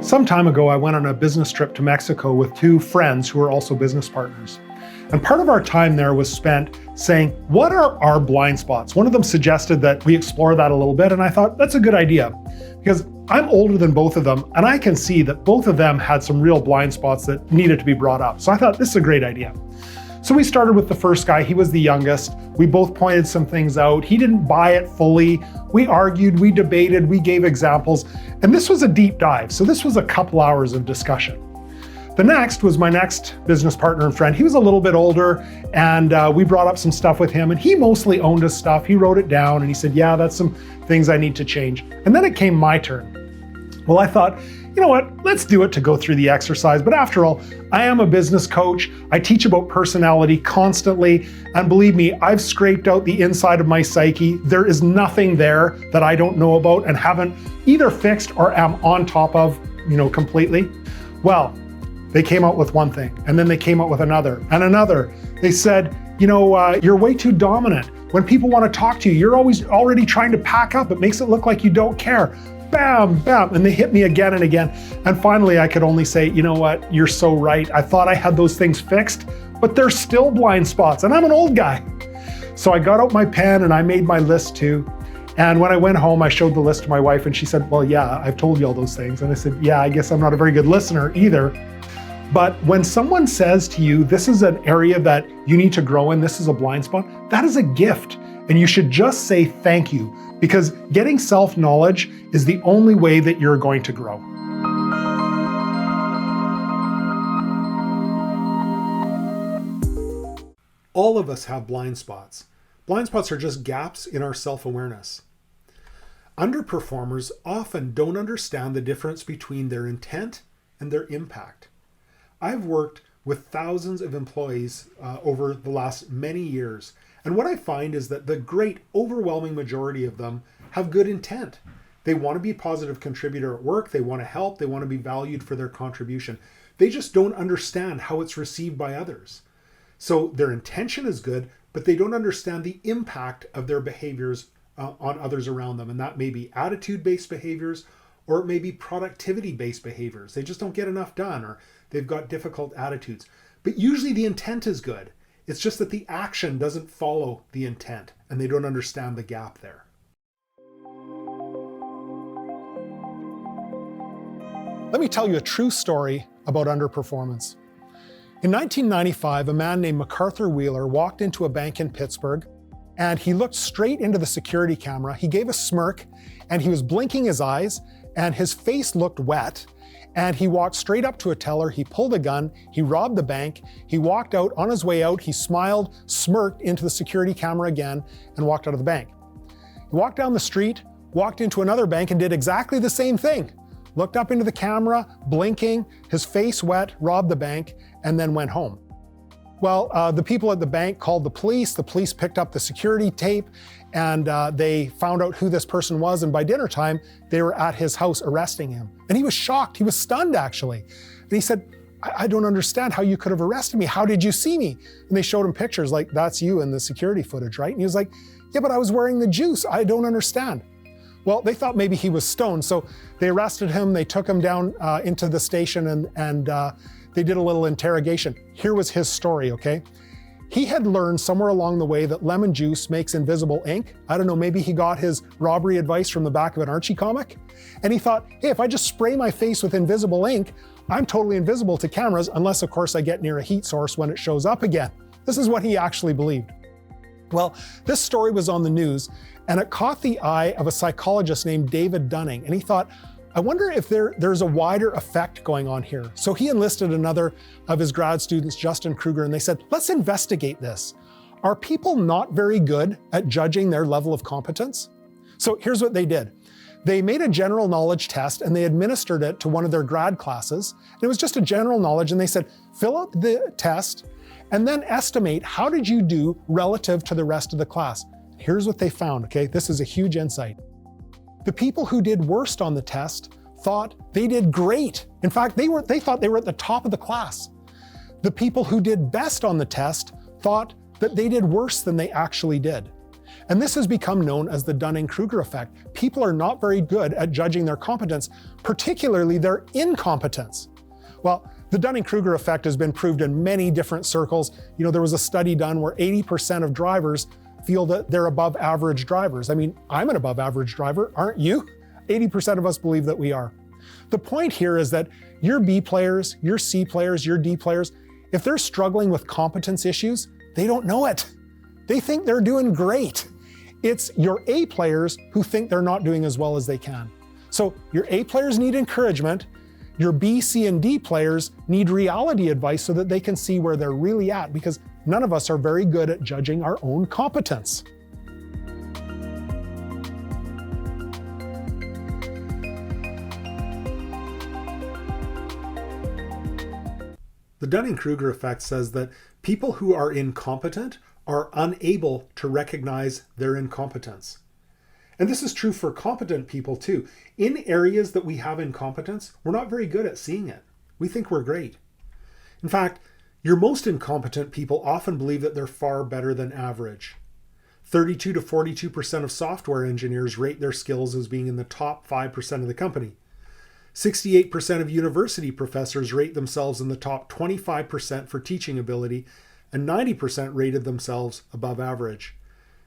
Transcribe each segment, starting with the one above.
Some time ago, I went on a business trip to Mexico with two friends who are also business partners. And part of our time there was spent saying, what are our blind spots? One of them suggested that we explore that a little bit, and I thought that's a good idea because I'm older than both of them, and I can see that both of them had some real blind spots that needed to be brought up. So I thought this is a great idea. So we started with the first guy. He was the youngest. We both pointed some things out. He didn't buy it fully. We argued, we debated, we gave examples, and this was a deep dive. So this was a couple hours of discussion. The next was my next business partner and friend. He was a little bit older, and we brought up some stuff with him, and he mostly owned his stuff. He wrote it down, and he said, yeah, that's some things I need to change. And then it came my turn. Well, I thought, you know what, let's do it to go through the exercise. But after all, I am a business coach. I teach about personality constantly. And believe me, I've scraped out the inside of my psyche. There is nothing there that I don't know about and haven't either fixed or am on top of, completely. Well, they came out with one thing, and then they came out with another and another. They said, you're way too dominant. When people want to talk to you, you're always already trying to pack up. It makes it look like you don't care. Bam, bam, and they hit me again and again. And finally, I could only say, you know what, you're so right. I thought I had those things fixed, but there's still blind spots, and I'm an old guy. So I got out my pen and I made my list too. And when I went home, I showed the list to my wife and she said, well, yeah, I've told you all those things. And I said, yeah, I guess I'm not a very good listener either. But when someone says to you, this is an area that you need to grow in, this is a blind spot, that is a gift. And you should just say thank you, because getting self-knowledge is the only way that you're going to grow. All of us have blind spots. Blind spots are just gaps in our self-awareness. Underperformers often don't understand the difference between their intent and their impact. I've worked with thousands of employees over the last many years, and what I find is that the great overwhelming majority of them have good intent. They want to be a positive contributor at work, they want to help, they want to be valued for their contribution. They just don't understand how it's received by others. So their intention is good, but they don't understand the impact of their behaviors on others around them. And that may be attitude-based behaviors, or it may be productivity-based behaviors. They just don't get enough done, or they've got difficult attitudes. But usually the intent is good. It's just that the action doesn't follow the intent, and they don't understand the gap there. Let me tell you a true story about underperformance. In 1995, a man named MacArthur Wheeler walked into a bank in Pittsburgh, and he looked straight into the security camera. He gave a smirk, and he was blinking his eyes, and his face looked wet. And he walked straight up to a teller, he pulled a gun, he robbed the bank, he walked out. On his way out, he smiled, smirked into the security camera again, and walked out of the bank. He walked down the street, walked into another bank, and did exactly the same thing. Looked up into the camera, blinking, his face wet, robbed the bank, and then went home. Well, the people at the bank called the police. The police picked up the security tape, and they found out who this person was. And by dinner time, they were at his house arresting him. And he was shocked. He was stunned, actually. And he said, I don't understand how you could have arrested me. How did you see me? And they showed him pictures like, that's you in the security footage, right? And he was like, yeah, but I was wearing the juice. I don't understand. Well, they thought maybe he was stoned. So they arrested him. They took him down into the station, and they did a little interrogation. Here was his story, okay? He had learned somewhere along the way that lemon juice makes invisible ink. I don't know, maybe he got his robbery advice from the back of an Archie comic. And he thought, hey, if I just spray my face with invisible ink, I'm totally invisible to cameras, unless of course I get near a heat source when it shows up again. This is what he actually believed. Well, this story was on the news, and it caught the eye of a psychologist named David Dunning. And he thought, I wonder if there's a wider effect going on here. So he enlisted another of his grad students, Justin Kruger, and they said, let's investigate this. Are people not very good at judging their level of competence? So here's what they did. They made a general knowledge test and they administered it to one of their grad classes. And it was just a general knowledge, and they said, fill out the test and then estimate how did you do relative to the rest of the class. Here's what they found, okay? This is a huge insight. The people who did worst on the test thought they did great. In fact, they thought they were at the top of the class. The people who did best on the test thought that they did worse than they actually did. And this has become known as the Dunning-Kruger effect. People are not very good at judging their competence, particularly their incompetence. Well, the Dunning-Kruger effect has been proved in many different circles. There was a study done where 80% of drivers feel that they're above average drivers. I mean, I'm an above average driver, aren't you? 80% of us believe that we are. The point here is that your B players, your C players, your D players, if they're struggling with competence issues, they don't know it. They think they're doing great. It's your A players who think they're not doing as well as they can. So your A players need encouragement. Your B, C, and D players need reality advice so that they can see where they're really at, because none of us are very good at judging our own competence. The Dunning-Kruger effect says that people who are incompetent are unable to recognize their incompetence. And this is true for competent people too. In areas that we have incompetence, we're not very good at seeing it. We think we're great. In fact, your most incompetent people often believe that they're far better than average. 32 to 42% of software engineers rate their skills as being in the top 5% of the company. 68% of university professors rate themselves in the top 25% for teaching ability, and 90% rated themselves above average.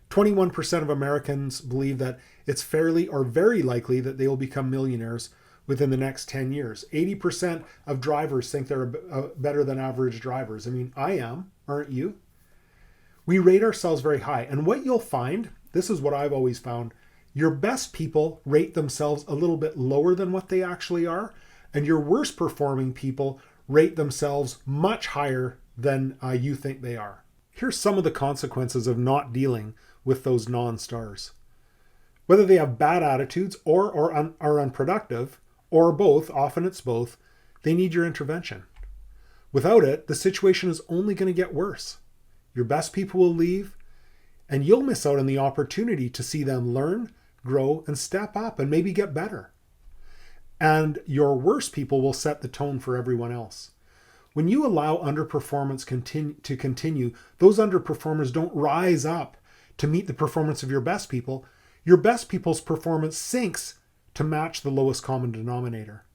21% of Americans believe that it's fairly or very likely that they will become millionaires within the next 10 years. 80% of drivers think they're better than average drivers. I mean, I am, aren't you? We rate ourselves very high. And what you'll find, this is what I've always found, your best people rate themselves a little bit lower than what they actually are, and your worst performing people rate themselves much higher than you think they are. Here's some of the consequences of not dealing with those non-stars. Whether they have bad attitudes or are unproductive, or both, often it's both, they need your intervention. Without it, the situation is only going to get worse. Your best people will leave, and you'll miss out on the opportunity to see them learn, grow, and step up and maybe get better. And your worst people will set the tone for everyone else. When you allow underperformance to continue, those underperformers don't rise up to meet the performance of your best people. Your best people's performance sinks to match the lowest common denominator.